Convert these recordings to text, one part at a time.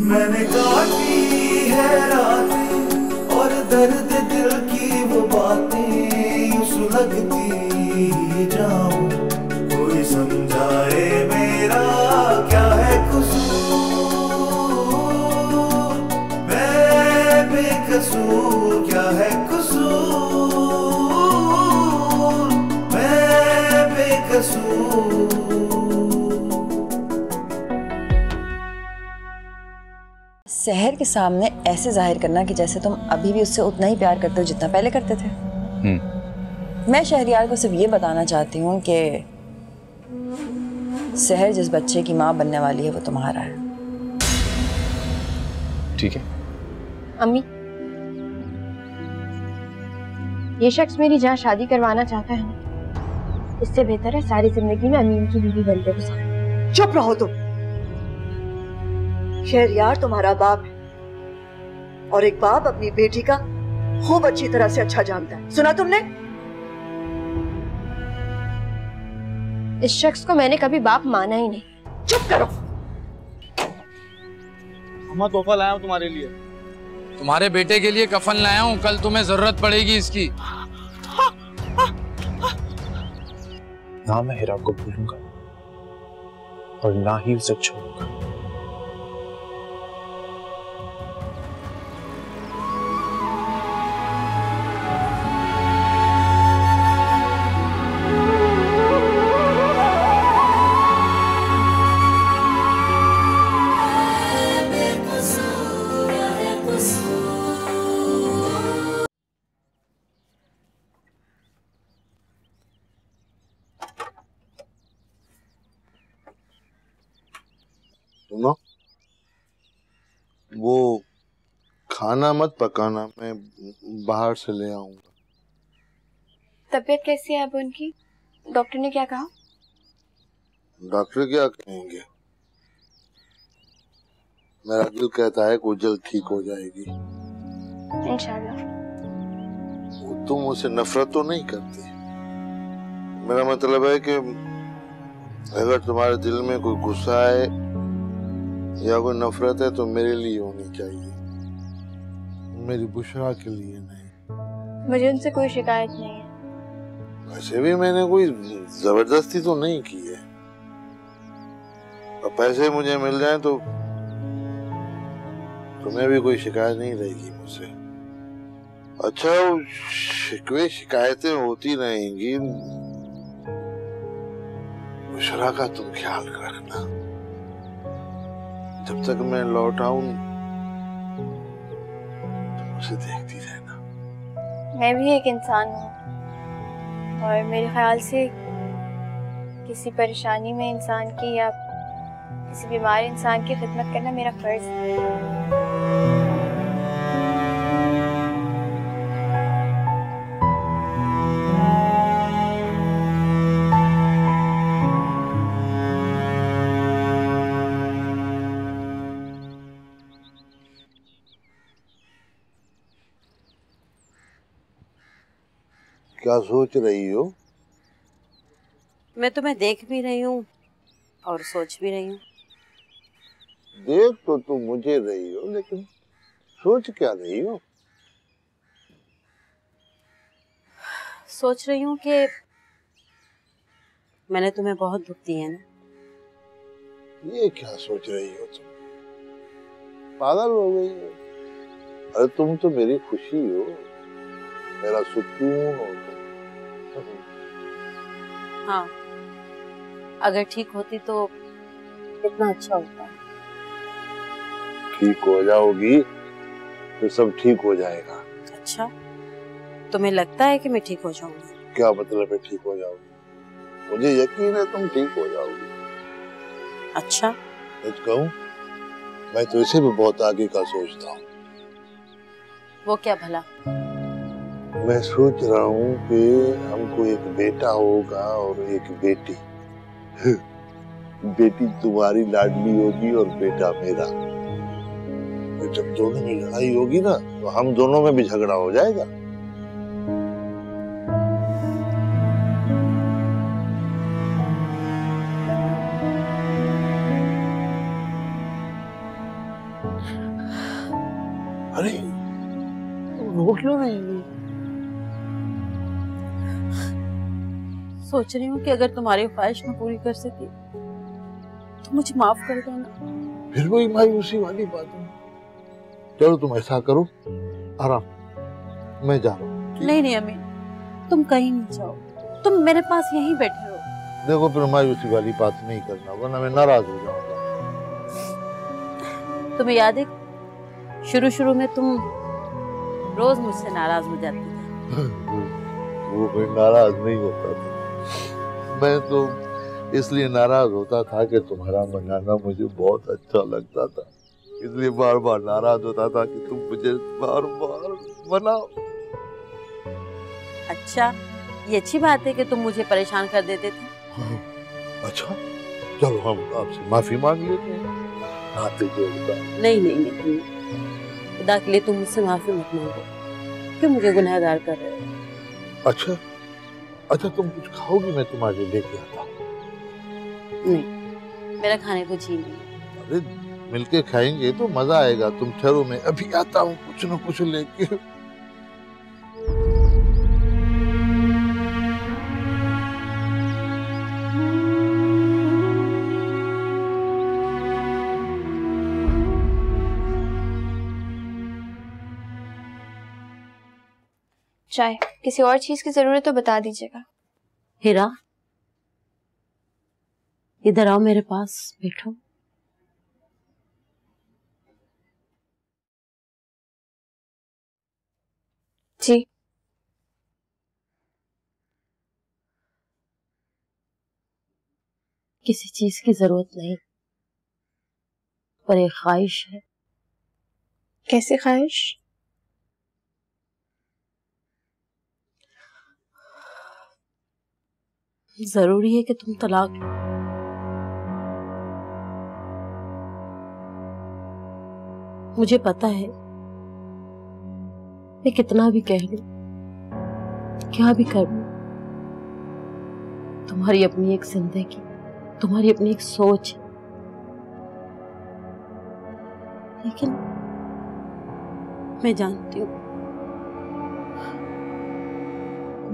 मैंने काटी है रातें और दर्द दिल की वो बातें यूं सुलगती जाऊं, कोई समझाए मेरा क्या है कसूर, मैं बेकसूर क्या है कसूर, मैं बेकसूर। सहर के सामने ऐसे जाहिर करना कि जैसे तुम अभी भी उससे उतना ही प्यार करते हो जितना पहले करते थे। मैं शहरियार को सिर्फ ये बताना चाहती हूँ कि सहर जिस बच्चे की माँ बनने वाली है वो तुम्हारा है। ठीक है अम्मी, ये शख्स मेरी जहाँ शादी करवाना चाहता है, इससे बेहतर है सारी जिंदगी में अमीन की बीवी बनकर गुजारो। चुप रहो तुम। शहरयार तुम्हारा बाप है और एक बाप अपनी बेटी का खूब अच्छी तरह से अच्छा जानता है। सुना तुमने? इस शख्स को मैंने कभी बाप माना ही नहीं। चुप करो। अम्मा तोहफा लाया हूँ तुम्हारे लिए। तुम्हारे बेटे के लिए कफन लाया हूँ, कल तुम्हें जरूरत पड़ेगी इसकी। ना मैं हिरा को भूलूंगा और ना ही उसे छोड़ूंगा। सुनो, वो खाना मत पकाना, मैं बाहर से ले आऊंगा। तबीयत कैसी है अब उनकी? डॉक्टर ने क्या कहा? डॉक्टर क्या कहेंगे, मेरा दिल कहता है कि वो जल्द ठीक हो जाएगी। इंशाल्लाह। तुम मुझसे नफरत तो नहीं करती? मेरा मतलब है कि अगर तुम्हारे दिल में कोई गुस्सा है या कोई नफरत है तो मेरे लिए होनी चाहिए, मेरी बुशरा के लिए नहीं। मुझे उनसे कोई शिकायत नहीं है। वैसे भी मैंने कोई जबरदस्ती तो नहीं की है, और पैसे मुझे मिल जाएं तो तुम्हें भी कोई शिकायत नहीं रहेगी मुझसे। अच्छा, वो शिकवे शिकायतें होती रहेंगी, बुशरा का तुम ख्याल रखना। जब तक मैं लौट आऊं तुम उसे देखती रहना। मैं भी एक इंसान हूँ और मेरे ख्याल से किसी परेशानी में इंसान की या किसी बीमार इंसान की खिदमत करना मेरा फर्ज है। क्या सोच रही हो? मैं तुम्हें देख भी रही हूँ और सोच भी रही हूँ। देख तो तुम मुझे रही हो, लेकिन सोच क्या रही हो? सोच रही हूँ कि मैंने तुम्हें बहुत दुख दिया है ना। ये क्या सोच रही हो तुम? पागल हो गई हो? अरे तुम तो मेरी खुशी हो, मेरा सुकून हो तुम। हाँ, अगर ठीक होती तो कितना अच्छा होता है। ठीक हो जाओगी तो सब ठीक हो जाएगा। अच्छा, तुम्हें लगता है कि मैं ठीक हो जाऊंगी? क्या मतलब है ठीक हो जाओगी? मुझे यकीन है तुम ठीक हो जाओगी। अच्छा, सच कहूं, मैं तो इसे भी बहुत आगे का सोचता हूँ। वो क्या भला? मैं सोच रहा हूँ कि हमको एक बेटा होगा और एक बेटी। बेटी तुम्हारी लाडली होगी और बेटा मेरा। जब दोनों में लड़ाई होगी ना तो हम दोनों में भी झगड़ा हो जाएगा। वो क्यों नहीं हुई? सोच रही हूँ कि अगर तुम्हारी ख्वाहिश न पूरी कर सकी तो मुझे माफ कर देना। फिर वही मायूसी वाली बात है। चलो तुम ऐसा करो, आराम, मैं जा रहा हूँ। नहीं नहीं अमीन, तुम कहीं नहीं जाओ, तुम मेरे पास यहीं बैठे रहो। देखो फिर मायूसी वाली बात नहीं करना, वरना मैं नाराज हो जाऊंगा। तुम्हें याद है शुरू शुरू में तुम रोज मुझसे नाराज हो जाती थी। वो कोई नाराज नहीं होता था, मैं तो इसलिए नाराज होता था कि तुम्हारा मनाना मुझे बहुत अच्छा लगता था, इसलिए बार बार नाराज होता था कि तुम मुझे बार बार मनाओ। अच्छा, ये अच्छी बात है कि तुम मुझे परेशान कर देते थे। अच्छा, चलो हम आपसे माफी मांग लेते हैं, हाथ जोड़ता। नहीं नहीं नहीं, खुदा के लिए तुम मुझसे माफी मत मांगो, क्यों मुझे गुनहगार कर रहे हो। अच्छा अच्छा, तुम कुछ खाओगी? मैं तुम्हारे लिए लेके आता हूँ। नहीं, मेरा खाने को जी नहीं। अरे मिलके खाएंगे तो मजा आएगा, तुम ठहरो, मैं अभी आता हूँ कुछ न कुछ लेके। चाय, किसी और चीज की जरूरत तो बता दीजिएगा। हीरा, इधर आओ, मेरे पास बैठो। जी। किसी चीज की जरूरत नहीं, पर एक ख्वाहिश है। कैसी ख्वाहिश? जरूरी है कि तुम तलाक लो। मुझे पता है मैं कितना भी कह लूं, क्या भी कर लूं, तुम्हारी अपनी एक जिंदगी, तुम्हारी अपनी एक सोच है, लेकिन मैं जानती हूं,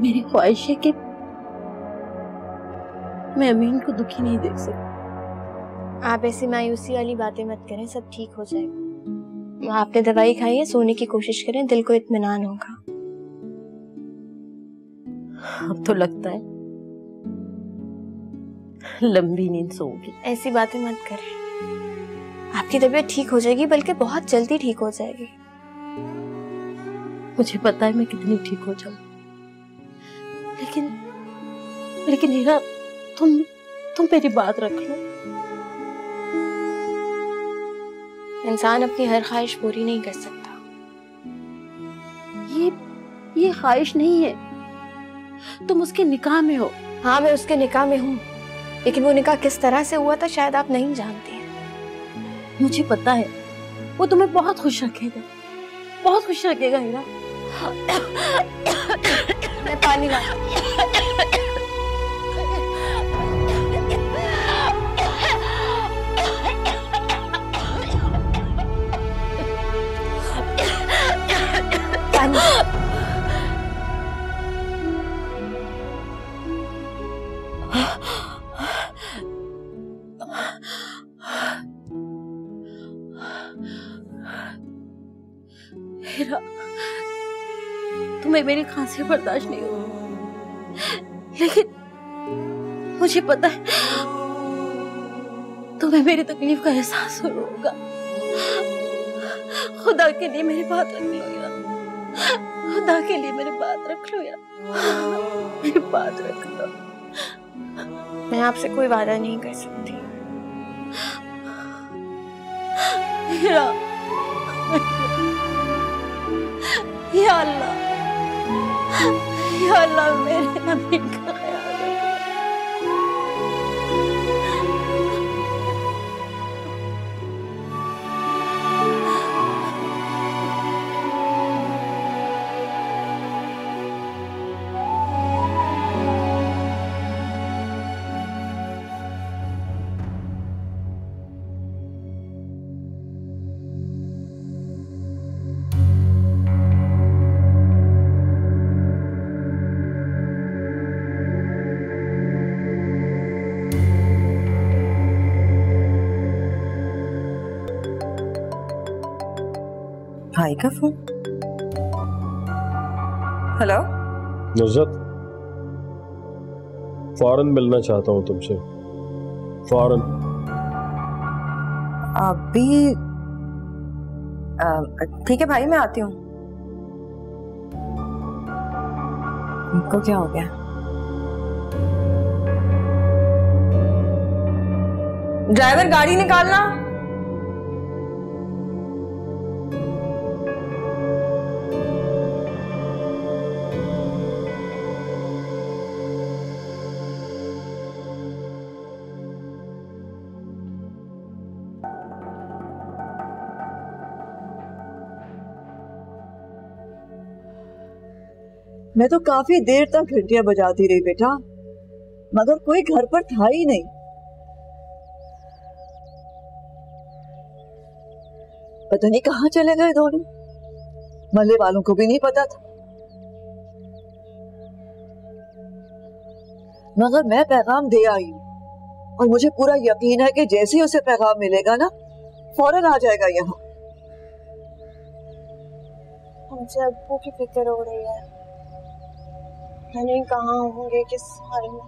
मेरी ख्वाहिश है कि मैं अमीन को दुखी नहीं देख सकती। आप ऐसी मायूसी वाली बातें मत करें, सब ठीक हो जाएगा। आपने दवाई खाई है, सोने की कोशिश करें, दिल को इत्मीनान होगा। अब तो लगता है लंबी नींद सोऊंगी। ऐसी बातें मत करें, आपकी तबीयत ठीक हो जाएगी, बल्कि बहुत जल्दी ठीक हो जाएगी। मुझे पता है मैं कितनी ठीक हो जाऊं, लेकिन हीरा, तुम मेरी बात रख लो। इंसान अपनी हर ख्वाहिश पूरी नहीं कर सकता। ये ख्वाहिश नहीं है, तुम उसके निकाह में हो। हाँ, मैं उसके निकाह में हूँ, लेकिन वो निकाह किस तरह से हुआ था शायद आप नहीं जानते हैं। मुझे पता है, वो तुम्हें बहुत खुश रखेगा, बहुत खुश रखेगा हीरा। मैं पानी ला। हीरा, तुम्हें मेरी खांसी बर्दाश्त नहीं होगी, लेकिन मुझे पता है तुम्हें मेरी तकलीफ का एहसास होगा। खुदा के लिए मेरी बात रख लो यार, खुदा के लिए मेरी बात रख लो यार, मेरी बात रख लो। मैं आपसे कोई वादा नहीं कर सकती। हीरा, या अल्लाह, या अल्लाह, मेरे अमीन का ख्याल रखो। भाई का फोन। हेलो नुज़रत, फौरन मिलना चाहता हूँ तुमसे, फौरन। अभी ठीक है भाई, मैं आती हूँ। इनको क्या हो गया? ड्राइवर गाड़ी निकालना। मैं तो काफी देर तक घंटियां बजाती रही बेटा, मगर कोई घर पर था ही नहीं। पता नहीं कहाँ चले गए दोनों, मल्ले वालों को भी नहीं पता था। मगर मैं पैगाम दे आई हूँ और मुझे पूरा यकीन है कि जैसे ही उसे पैगाम मिलेगा ना, फौरन आ जाएगा यहाँ। मुझे अब्बू की फिक्र हो रही है, नहीं कहाँ होंगे, किस हाल में।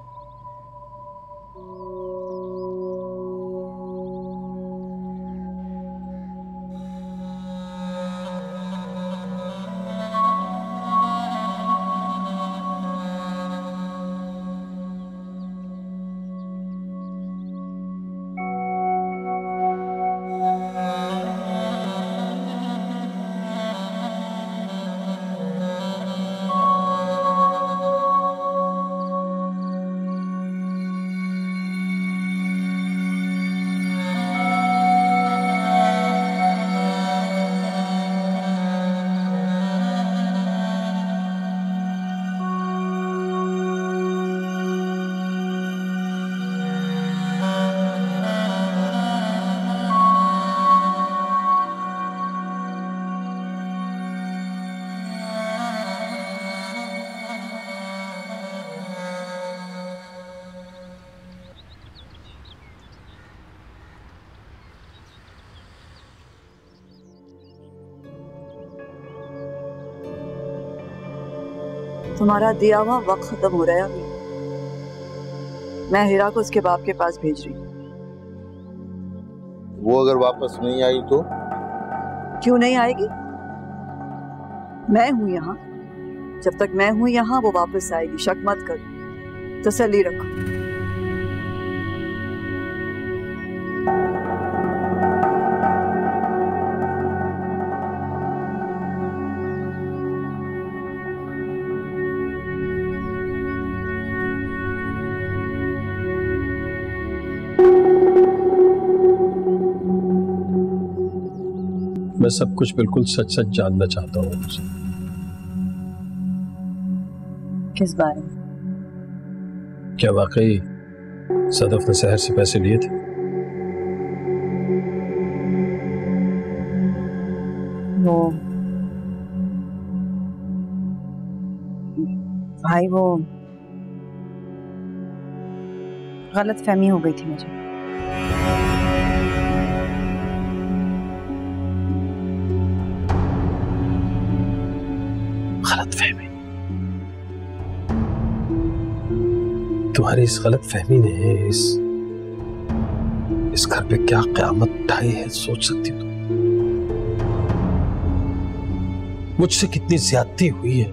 तुम्हारा दिया हुआ वक्त खत्म हो रहा है अभी। मैं हीरा को उसके बाप के पास भेज रही हूँ। वो अगर वापस नहीं आई तो? क्यों नहीं आएगी? मैं हूं यहाँ, जब तक मैं हूं यहाँ वो वापस आएगी, शक मत करो, तसल्ली रखो। मैं सब कुछ बिल्कुल सच सच जानना चाहता हूँ मुझे। किस बारे में? क्या वाकई सदफ ने सहर से पैसे लिए थे? वो भाई, वो गलत फहमी हो गई थी मुझे। गलतफहमी? तुम्हारी इस गलतफहमी ने इस घर पे क्या क़यामत ढाई है, सोच सकती हो तुम? मुझसे कितनी ज्यादती हुई है,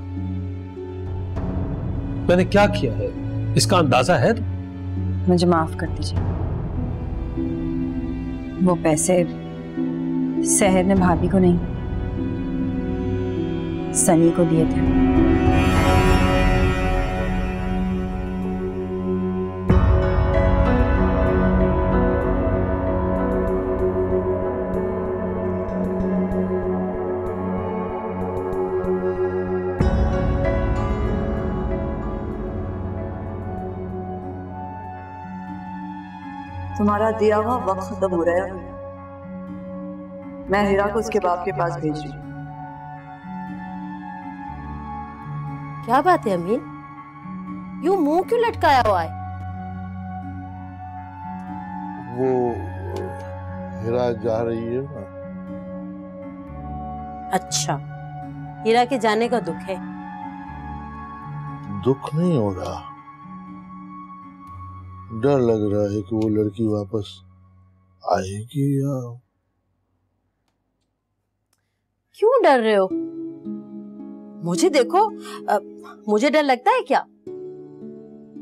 मैंने क्या किया है, इसका अंदाजा है? मुझे माफ कर दीजिए। वो पैसे सहर ने भाभी को नहीं, सनी को दिए थे। तुम्हारा दिया हुआ वक्त खत्म हो रहा है। मैं हीरा को उसके बाप के पास भेज रही हूँ। क्या बात है अमीन, यूं मुंह क्यों लटकाया हुआ है? वो हीरा जा रही है ना। अच्छा, हीरा के जाने का दुख है? दुख नहीं हो रहा, डर लग रहा है कि वो लड़की वापस आएगी या। क्यों डर रहे हो? मुझे देखो, मुझे डर लगता है क्या?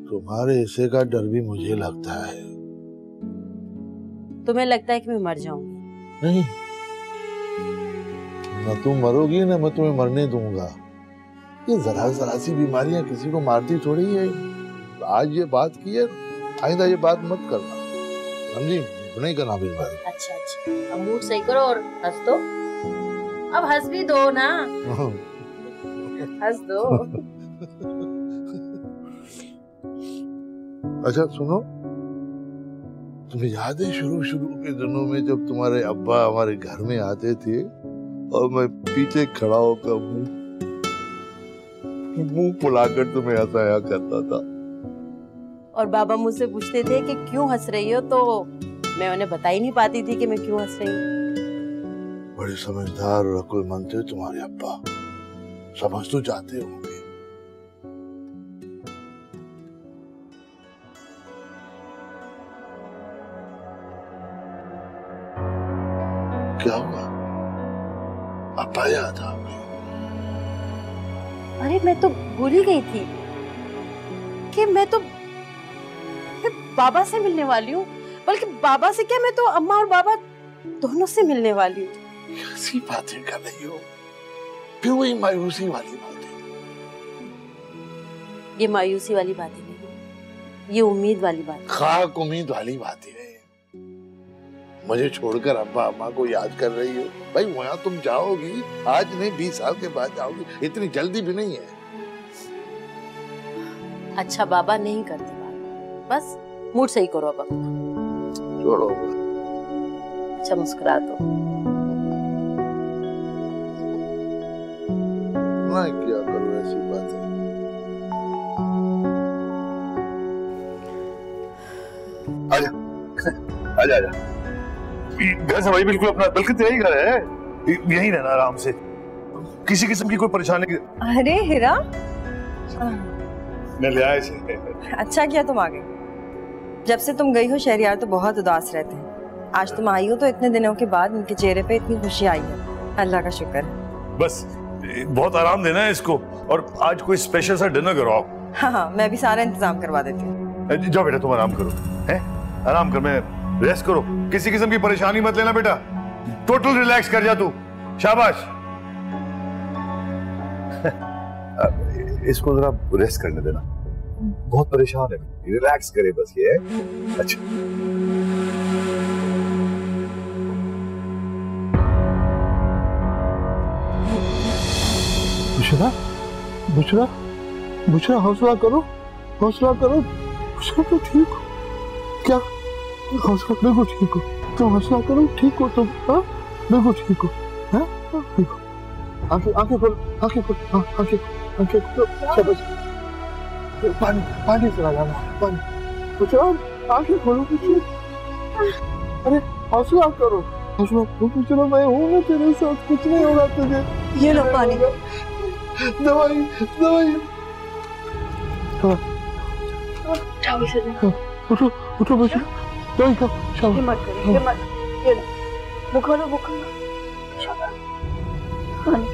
तुम्हारे हिस्से का डर भी मुझे लगता है। तुम्हें लगता है कि मैं मर जाऊंगी? नहीं, ना तुम मरोगी ना मैं तुम्हें मरने दूंगा। ये जरा सी बीमारियां किसी को मारती थोड़ी है। आज ये बात की है, आइंदा ये बात मत करना, समझी? नहीं करना बीमारी। अच्छा, अब मूड सही करो और हंस दो। अब हंस भी दो ना। हंस दो। अच्छा सुनो, तुम्हें याद है शुरू के दिनों में जब तुम्हारे अब्बा हमारे घर में आते थे और मैं पीछे खड़ा होकर मुंह फुलाकर तुम्हें हंसाया करता था, और बाबा मुझसे पूछते थे कि क्यों हंस रही हो, तो मैं उन्हें बता ही नहीं पाती थी कि मैं क्यों हंस रही हूँ। बड़े समझदार और अक्लमंद थे तुम्हारे अब्बा, समझ तो जाते होंगे। क्या हुआ? अब्बा याद आ गए? अरे मैं तो भूल ही गई थी कि मैं बाबा से मिलने वाली हूँ। बल्कि बाबा से क्या, मैं तो अम्मा और बाबा दोनों से मिलने वाली हूँ। कैसी बातें कर रही हो? फिर वही मायूसी वाली बातें। ये मायूसी वाली बातें नहीं, ये उम्मीद वाली बात। खाक उम्मीद वाली बातें है। मुझे छोड़कर अब्बा अम्मा को याद कर रही हो? भाई वहाँ तुम जाओगी, आज नहीं 20 साल के बाद जाओगी, इतनी जल्दी भी नहीं है। अच्छा बाबा नहीं करते बात, बस मूड सही करो अब अपना। छोड़ो। अच्छा मुस्कुरा दो। ना क्या करो ऐसी बातें। आजा घर से भाई बिल्कुल अपना, बल्कि तेरा ही घर है, यहीं रहना आराम से, किसी किस्म की कोई परेशानी। अरे हीरा, मैं ले आया इसे। अच्छा किया तुम आ गए। जब से तुम गई हो शहरियार तो बहुत उदास रहते हैं। आज तुम आई हो तो इतने दिनों के बाद उनके चेहरे पे इतनी खुशी आई है, अल्लाह का शुक्र है। बस बहुत आराम देना है इसको, और आज कोई स्पेशल सा डिनर करो आप। हाँ, मैं भी सारा इंतजाम करवा देती हूँ। जाओ बेटा तुम आराम करो, हैं? आराम कर, मैं रेस्ट करो, किसी किस्म की परेशानी मत लेना बेटा, टोटल रिलैक्स कर जा तू, शाबाश। इसको जरा रेस्ट करने देना, बहुत परेशान है, रिलैक्स करे बस ये। अच्छा बुशरा हौसला करो, बुशरा तो ठीक हो क्या? हौसला, बिल्कुल ठीक हो तुम, हौसला करो, ठीक हो तुम, हाँ बिल्कुल ठीक हो, हाँ ठीक हो। आंखें खोलो, पानी से लगाना, पानी, बुशरा आंखें खोलो, अरे हौसला करो, हौसला, बुशरा मैं हूँ ना तेरे साथ, कुछ नहीं होगा तुझे। ये लो पानी, दवाई उठो बच्चा, दवाई खाओ, हिम्मत करो, हिम्मत, ये लो, बुखार पानी।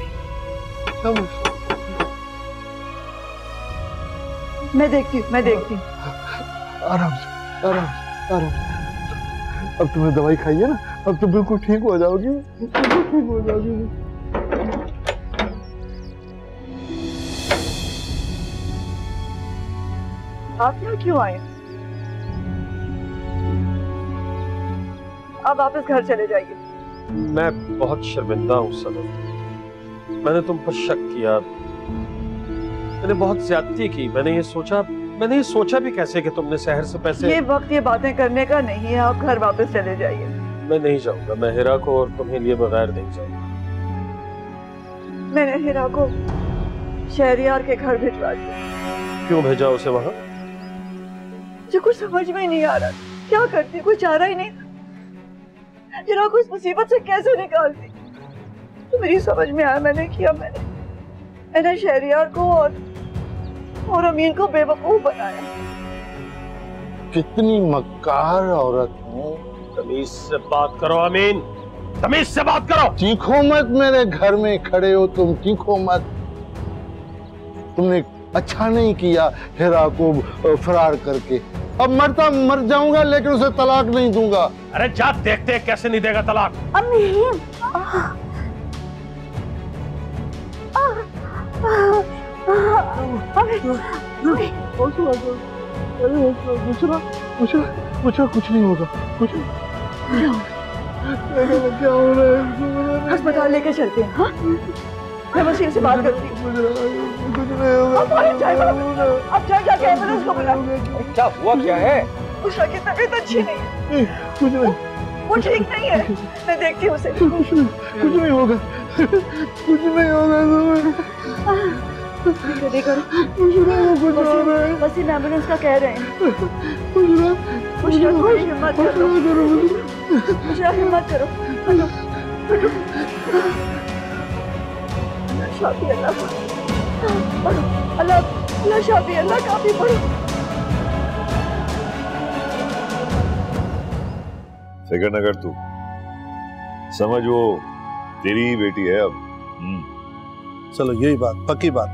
मैं देखती हूँ। आराम से। अब तुमने दवाई खाई है ना, अब तो बिल्कुल ठीक हो जाओगी, आप यहाँ क्यों आए? अब वापस घर चले जाइए। मैं बहुत शर्मिंदा हूँ सदफ, मैंने तुम पर शक किया, मैंने बहुत ज्यादती की। मैंने ये सोचा भी कैसे कि तुमने शहर से पैसे। ये वक्त ये बातें करने का नहीं है, आप घर वापस चले जाइए। मैं नहीं जाऊंगा, मैं हिरा को और तुम्हें लिए बगैर नहीं जाऊंगा। मैंने हिरा को शहरियार के घर भिजवा दिया। क्यों भेजा उसे वहां? जो कुछ समझ में नहीं आ रहा, क्या करती, कोई चारा ही नहीं, हिरा को इस मुसीबत से कैसे निकालती। तो मेरी समझ में आया मैंने किया। मैंने शहरियार को और अमीन को बेवकूफ बनाया। कितनी मक्कार औरत हो। तमीज से बात करो अमीन, तमीज से बात करो। चीखो मत, मेरे घर में खड़े हो तुम, चीखो मत। तुमने अच्छा नहीं किया हिरा को फरार करके। अब मरता मर जाऊंगा लेकिन उसे तलाक नहीं दूंगा। अरे जा, देखते कैसे नहीं देगा तलाक। अमीन कुछ नहीं होगा, कुछ क्या हो रहा है? अस्पताल लेके चलते हैं। हाँ? मैं वसीम से बात करती हूँ। कुछ नहीं होगा। अब जाके एम्बुलेंस को बुलाओ। क्या हुआ, क्या है? उषा की तबीयत अच्छी नहीं है। कुछ नहीं, वो ठीक नहीं है। मैं देखती हूँ उसे। कुछ नहीं होगा, कुछ नहीं होगा। वसीम एम्बुलेंस का कह रहे हैं। हिम्मत करो। शाफी अल्लाह अल्लाह शाफी अल्लाह काफी पढ़ो। फिक्र न कर तू, समझ वो तेरी ही बेटी है अब। चलो यही बात, पक्की बात।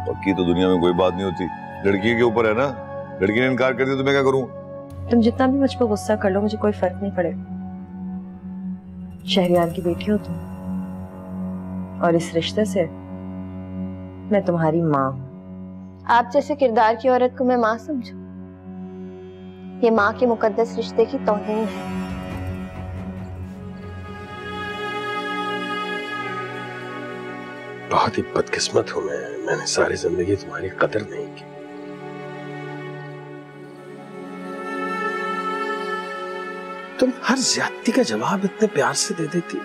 पक्की तो दुनिया में कोई बात नहीं होती, लड़की के ऊपर है ना। लड़की ने इनकार कर दिया तो मैं क्या करूं? तुम जितना भी मुझ पर गुस्सा कर लो, मुझे कोई फर्क नहीं पड़ेगा। शहरियार की बेटी हो तुम, और इस रिश्ते से मैं तुम्हारी माँ हूँ। आप जैसे किरदार की औरत को मैं माँ समझूं? ये माँ के मुकद्दस रिश्ते की तौहीन है। बहुत ही बदकिस्मत हूं मैंने सारी जिंदगी तुम्हारी कदर नहीं की। तुम हर ज्यादती का जवाब इतने प्यार से दे देती।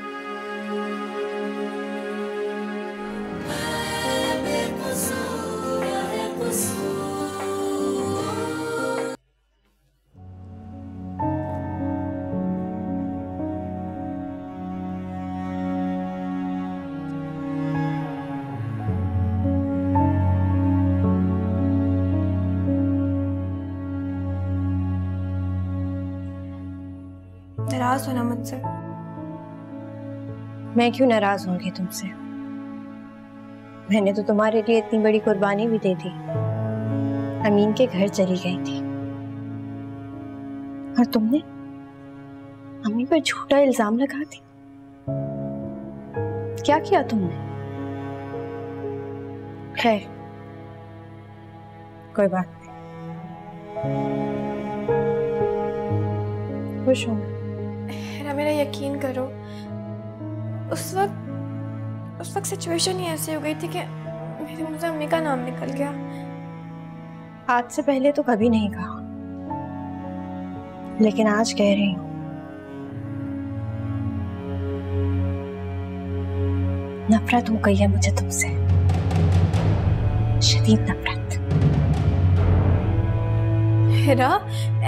नाराज होना मुझसे। मैं क्यों नाराज होंगी तुमसे? मैंने तो तुम्हारे लिए इतनी बड़ी कुर्बानी भी दे दी। अमीन के घर चली गई थी और तुमने अमीन पर झूठा इल्जाम लगा दी। क्या किया तुमने? खैर कोई बात नहीं, खुश हूँ। मेरा यकीन करो, उस वक्त सिचुएशन ही ऐसी हो गई थी कि मेरे मुंह से अम्मी का नाम निकल गया। आज से पहले तो कभी नहीं कहा, लेकिन आज कह रही हूँ। नफरत हो गई है मुझे तुमसे, शदीद नफरत। हिरा,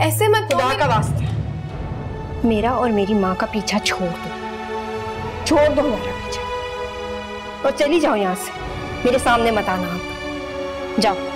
ऐसे मत। खुदा का वास्ता, मेरा और मेरी माँ का पीछा छोड़ दो, छोड़ दो मेरा पीछा, और चली जाओ यहाँ से। मेरे सामने मत आना, आप जाओ।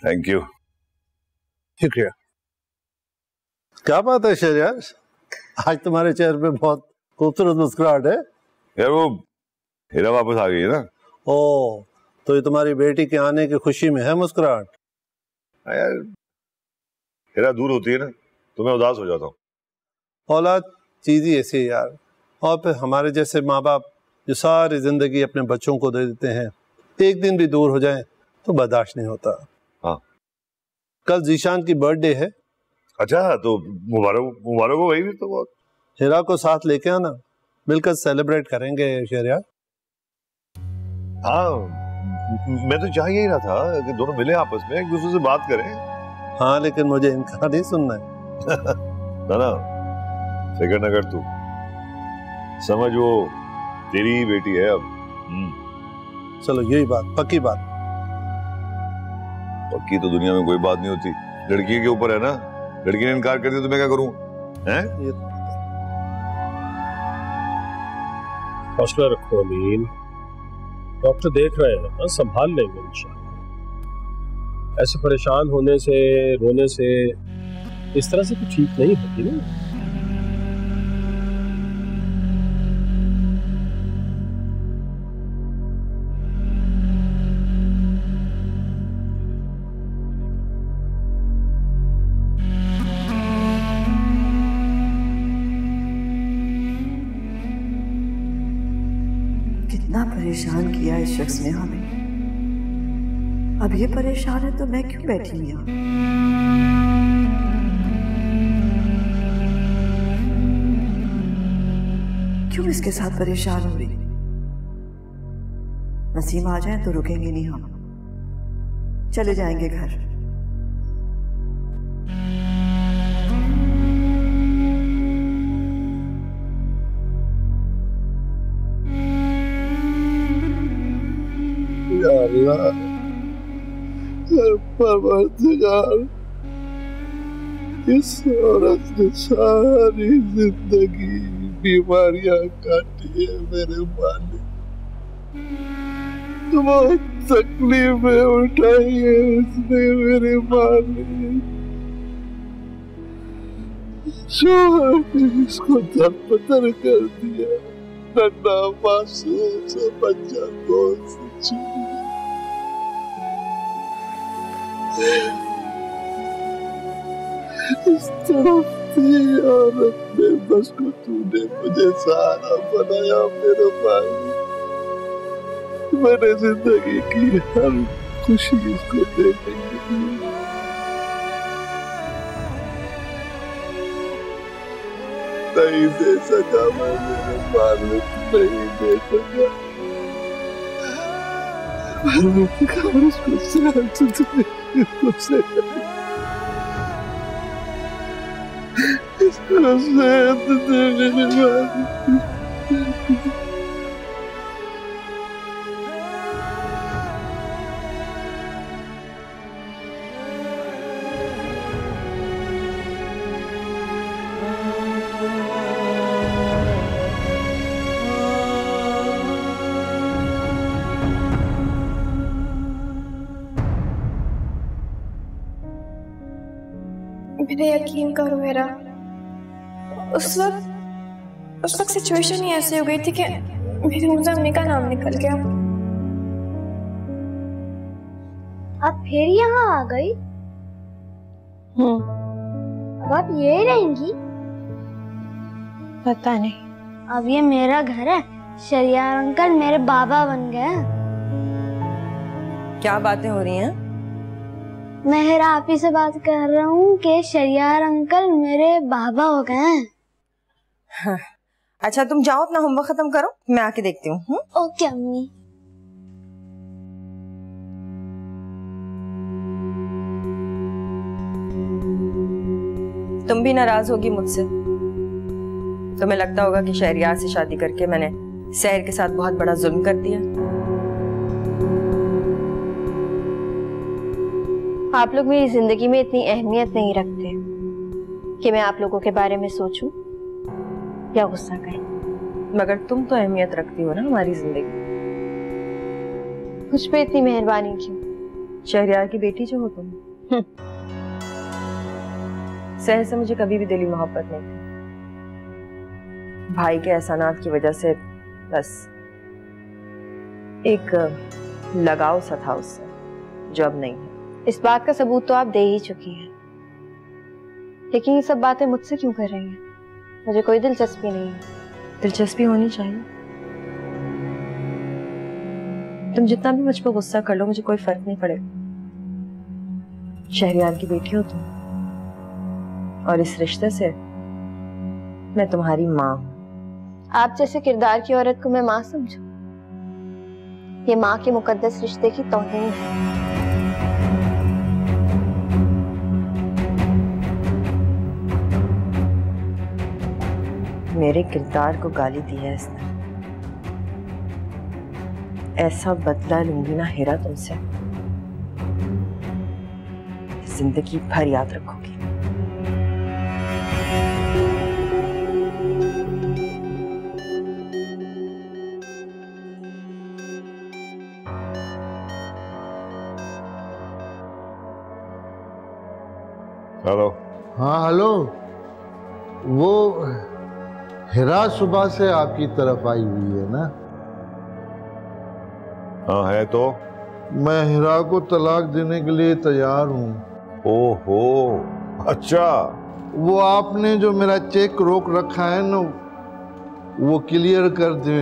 Thank you. शुक्रिया। क्या बात है शहरियार, आज तुम्हारे चेहरे पे बहुत खूबसूरत मुस्कुराहट है। यार वो हिरा वापस आ गई है ना। ओ, तो ये तुम्हारी बेटी के आने की खुशी में है मुस्कुराहट? यार हिरा दूर होती है ना तो मैं उदास हो जाता हूँ। औलाद चीज ही ऐसी है यार। और फिर हमारे जैसे माँ बाप जो सारी जिंदगी अपने बच्चों को दे देते हैं, एक दिन भी दूर हो जाए तो बर्दाश्त नहीं होता। हाँ, कल जीशान की बर्थडे है। अच्छा, तो मुबारक हो भाई। भी तो बहुत। हिरा को साथ लेके आना, मिलकर सेलिब्रेट करेंगे शहरियार। हाँ, मैं तो चाह यही रहा था कि दोनों मिले आपस में, एक दूसरे से बात करें। हाँ, लेकिन मुझे इनका नहीं सुनना है। ना फिक्र न कर तू, समझ वो तेरी ही बेटी है अब। चलो यही बात, पक्की बात। पक्की तो दुनिया में कोई बात नहीं होती, लड़की के ऊपर है ना। लड़की ने इनकार कर दिया तो मैं क्या करूं? हैं? हौसला रखो अमीन, डॉक्टर देख रहे हैं ना, संभाल लेंगे इंशाल्लाह। ऐसे परेशान होने से, रोने से इस तरह से तो ठीक नहीं होती ना। कितना परेशान किया इस शख्स ने हमें। अब ये परेशान है तो मैं क्यों बैठी हूं यहाँ? क्यों इसके साथ परेशान हो रही? नसीम आ जाए तो रुकेंगे नहीं हम, चले जाएंगे घर। या अल्लाह, परवरदिगार, इस औरत ने सारी जिंदगी बीमारियां काटी है मेरे मालिक। बहुत तकलीफें उठाई है उसने मेरे मालिक। शोहर ने इसको दरपतर कर दिया, नन्हा मासूम सा बच्चा कौन सी चीज। इस तरफ थी औरत ने, बस को तूने मुझे सहारा बनाया मेरे भाई। मैंने जिंदगी की हर खुशी इसको देने के लिए नहीं दे सका, मैं मेरे मालिक नहीं दे सका। उसको सेहत दे, इसको सेहत दे मेरे मालिक। मेरे यकीन करो मेरा, उस वक्त सिचुएशन ही ऐसी हो गई थी कि मेरे मुंह से अम्मी का नाम निकल गया। आप फिर यहाँ आ गई? अब आप यही रहेंगी? पता नहीं। अब ये मेरा घर है, शरियार अंकल मेरे बाबा बन गए। क्या बातें हो रही हैं? मैं आप ही से बात कर रहा हूँ कि शरियार अंकल मेरे बाबा हो गए हैं। हाँ। अच्छा तुम जाओ, अपना होमवर्क खत्म करो, मैं आके देखती हूँ। ओके अम्मी। तुम भी नाराज होगी मुझसे। तुम्हें लगता होगा कि शहरियार से शादी करके मैंने सहर के साथ बहुत बड़ा जुल्म कर दिया। आप लोग मेरी जिंदगी में इतनी अहमियत नहीं रखते कि मैं आप लोगों के बारे में सोचूं या गुस्सा करूं। मगर तुम तो अहमियत रखती हो ना हमारी जिंदगी। मुझ पे इतनी मेहरबानी क्यों? शहरियार की बेटी जो हो तुम। सहर से मुझे कभी भी दिली मोहब्बत नहीं थी। भाई के एहसानात की वजह से बस एक लगाव सा था उससे, जो अब नहीं है। इस बात का सबूत तो आप दे ही चुकी हैं, लेकिन ये सब बातें मुझसे क्यों कर रही हैं? मुझे कोई दिलचस्पी नहीं है। दिलचस्पी होनी चाहिए। तुम जितना भी मुझ पर गुस्सा कर लो, मुझे कोई फर्क नहीं पड़ेगा। शहरियार की बेटी हो तुम, और इस रिश्ते से मैं तुम्हारी माँ हूं। आप जैसे किरदार की औरत को मैं माँ समझूं? ये माँ के मुकद्दस रिश्ते की तौहीन है। मेरे किरदार को गाली दी है इसने। ऐसा बदला लूंगी ना हिरा तुमसे, जिंदगी भर याद रखोगी। हेलो। हाँ हेलो, वो हिरा सुबह से आपकी तरफ आई हुई है ना? हाँ है तो। मैं हिरा को तलाक देने के लिए तैयार हूँ। ओहो अच्छा। वो आपने जो मेरा चेक रोक रखा है ना, वो क्लियर कर दे।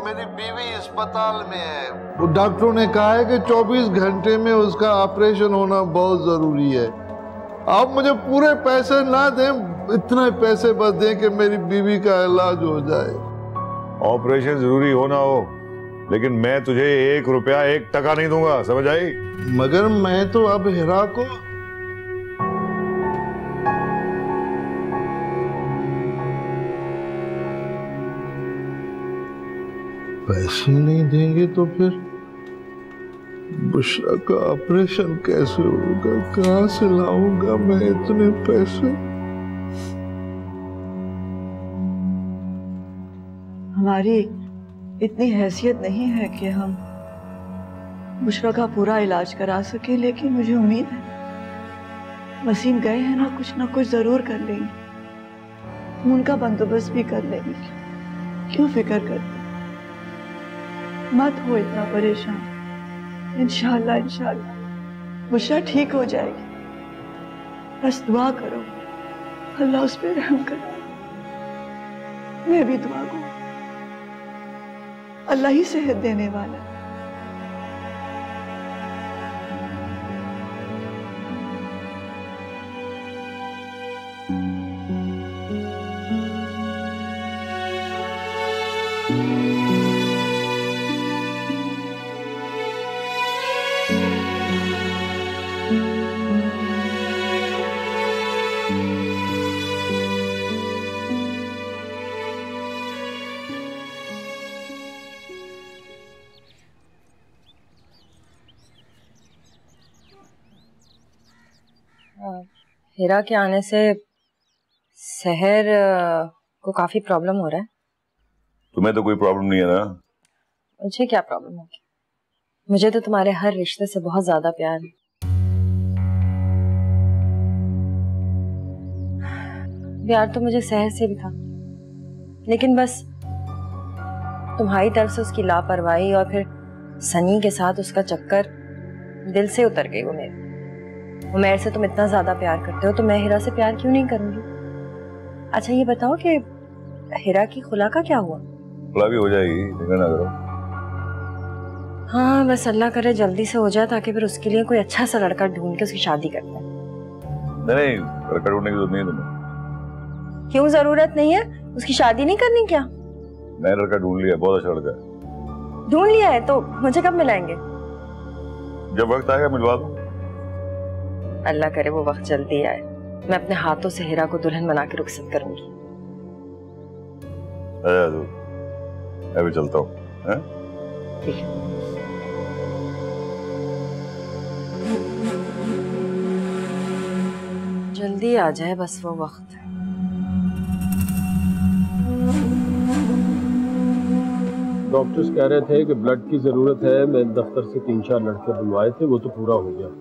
मेरी बीवी अस्पताल में है, वो डॉक्टरों ने कहा है कि 24 घंटे में उसका ऑपरेशन होना बहुत जरूरी है। आप मुझे पूरे पैसे ना दें, इतने पैसे बस दें कि मेरी बीवी का इलाज हो जाए। ऑपरेशन जरूरी हो ना हो, लेकिन मैं तुझे 1 रुपया 1 टका नहीं दूंगा, समझ आई? मगर मैं तो अब हिरा को पैसे नहीं देंगे तो फिर बुशरा का ऑपरेशन कैसे होगा? कहां से लाऊंगा मैं इतने पैसे? हमारी इतनी हैसियत नहीं है कि हम बुशरा का पूरा इलाज करा सके, लेकिन मुझे उम्मीद है वसीम गए हैं ना कुछ जरूर कर लेंगे। तुम उनका बंदोबस्त भी कर लेंगे, क्यों फिक्र करते? मत हो इतना परेशान। इंशाल्लाह इंशाल्लाह बुशरा ठीक हो जाएगी। बस दुआ करो, अल्लाह उस पर रहम करे। मैं भी दुआ करूं, अल्लाह ही सेहत देने वाला है। हिरा के आने से सहर को काफी प्रॉब्लम हो रहा है। तुम्हें तो कोई प्रॉब्लम नहीं है ना? मुझे क्या प्रॉब्लम होगी? मुझे तो तुम्हारे हर रिश्ते से बहुत ज्यादा प्यार है। प्यार तो मुझे सहर से भी था, लेकिन बस तुम्हारी तरफ से उसकी लापरवाही और फिर सनी के साथ उसका चक्कर दिल से उतर गई। वो मेरे से तुम इतना ज्यादा प्यार करते हो तो मैं हिरा से प्यार क्यों नहीं करूंगी? अच्छा ये बताओ कि हिरा की खुला का क्या हुआ? खुला भी हो जाएगी, फिक्र ना करो। हाँ बस अल्लाह करे जल्दी से हो जाए, ताकि फिर उसके लिए कोई अच्छा सा लड़का ढूंढ के उसकी शादी करते हैं। नहीं लड़का ढूंढने की जरूरत नहीं है तुम्हें। क्यों जरूरत नहीं है? उसकी शादी नहीं करनी क्या? मैंने लड़का ढूंढ लिया, बहुत अच्छा लड़का है। ढूंढ लिया है तो मुझे कब मिलाएंगे? जब वक्त आएगा मिलवा दूं। अल्लाह करे वो वक्त जल्दी आए, मैं अपने हाथों से हिरा को दुल्हन बना के रुखसत करूंगी। मैं भी चलता हूँ। ठीक है। जल्दी आ जाए बस वो वक्त। डॉक्टर्स कह रहे थे कि ब्लड की जरूरत है। मैं दफ्तर से 3-4 लड़के बुलवाए थे, वो तो पूरा हो गया।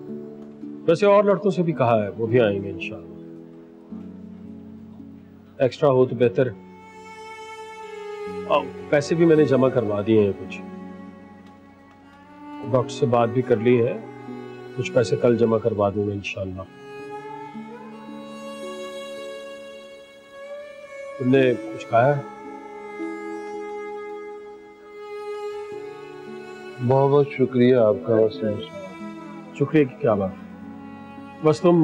वैसे और लड़कों से भी कहा है, वो भी आएंगे इंशाल्लाह। एक्स्ट्रा हो तो बेहतर। पैसे भी मैंने जमा करवा दिए हैं कुछ। डॉक्टर से बात भी कर ली है, कुछ पैसे कल जमा करवा दूंगा इंशाल्लाह। तुमने कुछ खाया है? बहुत बहुत शुक्रिया आपका। वसीम, शुक्रिया की क्या बात। बस तुम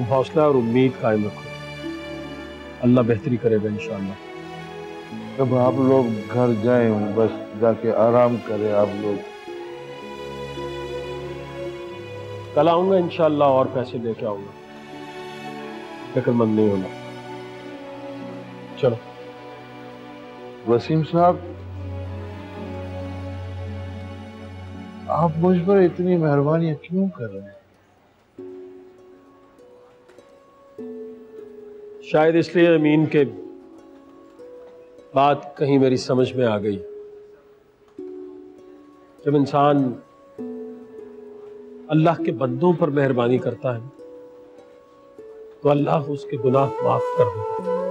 हौसला और उम्मीद कायम रखो, अल्लाह बेहतरी करेगा इंशाल्लाह। अब आप लोग घर जाएं, बस जाके आराम करें आप लोग। कल आऊंगा इंशाल्लाह और पैसे लेके आऊंगा, फिक्रमंद नहीं होना। चलो। वसीम साहब, आप मुझ पर इतनी मेहरबानियां क्यों कर रहे हैं? शायद इसलिए अमीन के बात कहीं मेरी समझ में आ गई। जब इंसान अल्लाह के बंदों पर मेहरबानी करता है तो अल्लाह उसके गुनाह माफ कर देता है।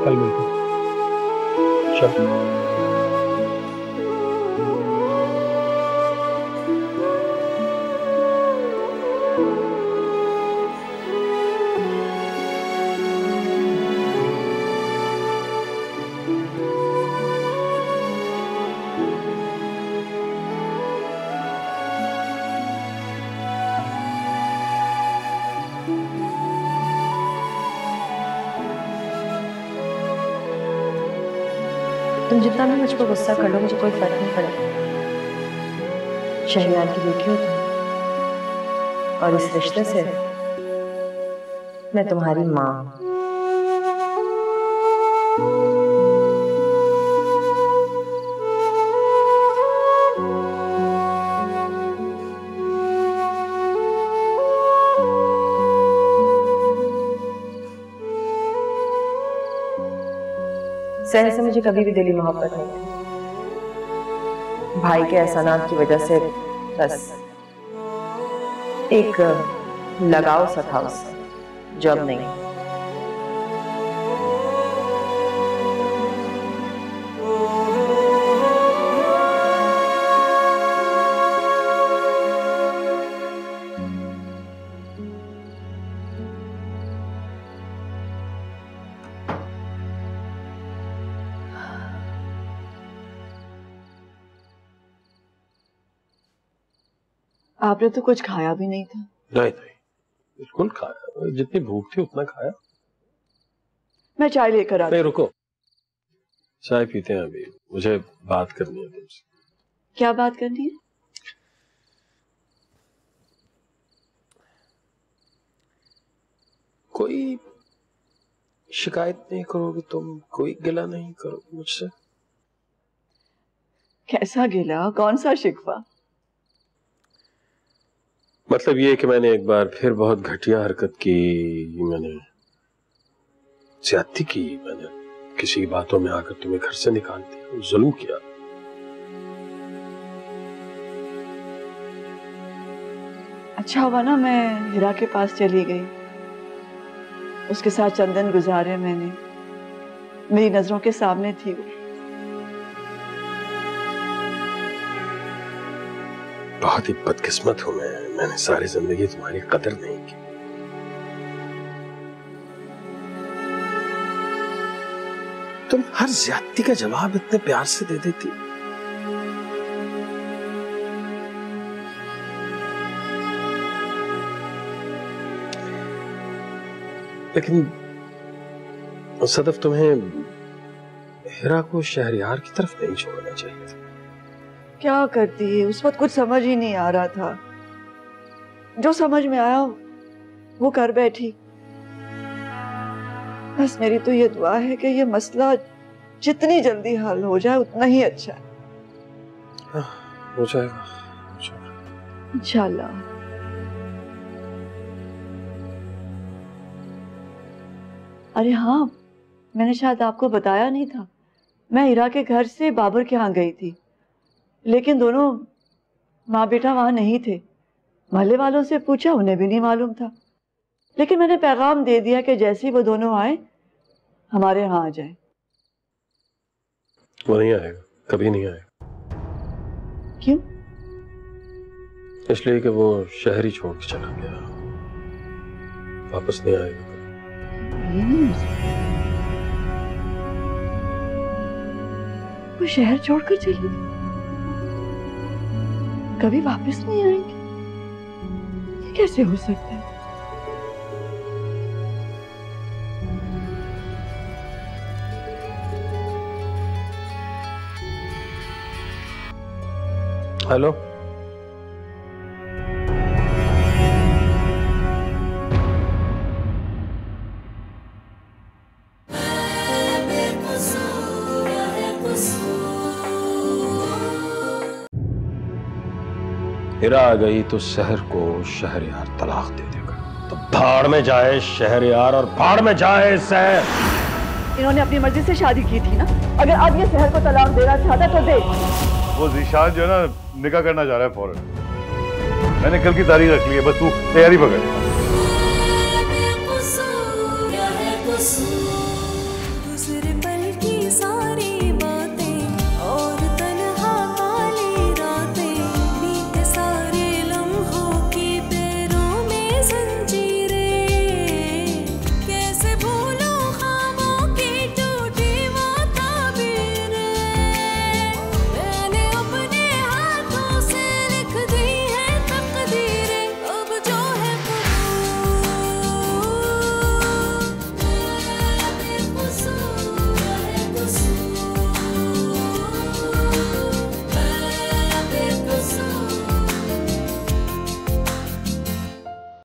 कल मिलते हैं। चलो। तुम जितना भी मुझ पर गुस्सा कर लो, मुझे कोई फर्क नहीं पड़ेगा। शहरयार की बेटी हो तुम, और इस रिश्ते से मैं तुम्हारी माँ। सहर से मुझे कभी भी दिली मोहब्बत नहीं थी। भाई के एहसानात की वजह से बस एक लगाव सा था उससे, जो अब नहीं। आपने तो कुछ खाया भी नहीं था। नहीं नहीं, बिल्कुल खाया, जितनी भूख थी उतना खाया। मैं चाय लेकर आती। नहीं रुको, चाय पीते हैं अभी, मुझे बात करनी है तुमसे। क्या बात करनी है? कोई शिकायत नहीं करोगी तुम? कोई गिला नहीं करोगी मुझसे? कैसा गिला? कौन सा शिकवा? मतलब ये कि मैंने एक बार फिर बहुत घटिया हरकत की, मैंने ज्यादती की, मैंने किसी की बातों में आकर तुम्हें घर से निकाल दिया, जुल्म किया। अच्छा हुआ ना मैं हिरा के पास चली गई, उसके साथ चंद दिन गुजारे मैंने, मेरी नजरों के सामने थी वो। बहुत ही बदकिस्मत हूं मैंने सारी जिंदगी तुम्हारी कदर नहीं की। तुम हर ज्यादती का जवाब इतने प्यार से दे देती। लेकिन सदफ, तुम्हें हिरा को शहरयार की तरफ नहीं छोड़ना चाहिए था। क्या करती है? उस वक्त कुछ समझ ही नहीं आ रहा था, जो समझ में आया वो कर बैठी। बस मेरी तो ये दुआ है कि ये मसला जितनी जल्दी हल हो जाए उतना ही अच्छा है। हो जाएगा इंशाल्लाह। अरे हाँ, मैंने शायद आपको बताया नहीं था, मैं हिरा के घर से बाबर के यहाँ गई थी, लेकिन दोनों माँ बेटा वहां नहीं थे। महल्ले वालों से पूछा, उन्हें भी नहीं मालूम था, लेकिन मैंने पैगाम दे दिया कि जैसे ही वो दोनों आए हमारे यहाँ आ जाए। वो नहीं आएगा, कभी नहीं आएगा। क्यों? इसलिए कि वो शहर ही छोड़ के चला गया, वापस नहीं आएगा। वो शहर छोड़कर चली गई, कभी वापस नहीं आएंगे? ये कैसे हो सकता है? हेलो। हिरा आ गई तो शहर को शहरयार तलाक दे देगा। तो भाड़ में जाए शहरयार और भाड़ में जाए शहर। इन्होंने अपनी मर्जी से शादी की थी ना, अगर अब ये शहर को तलाक देना चाहता तो दे। वो ज़ीशान जो है ना निकाह करना चाह रहा है फौरन। मैंने कल की तारीख रख ली है, बस तू तैयारी पकड़।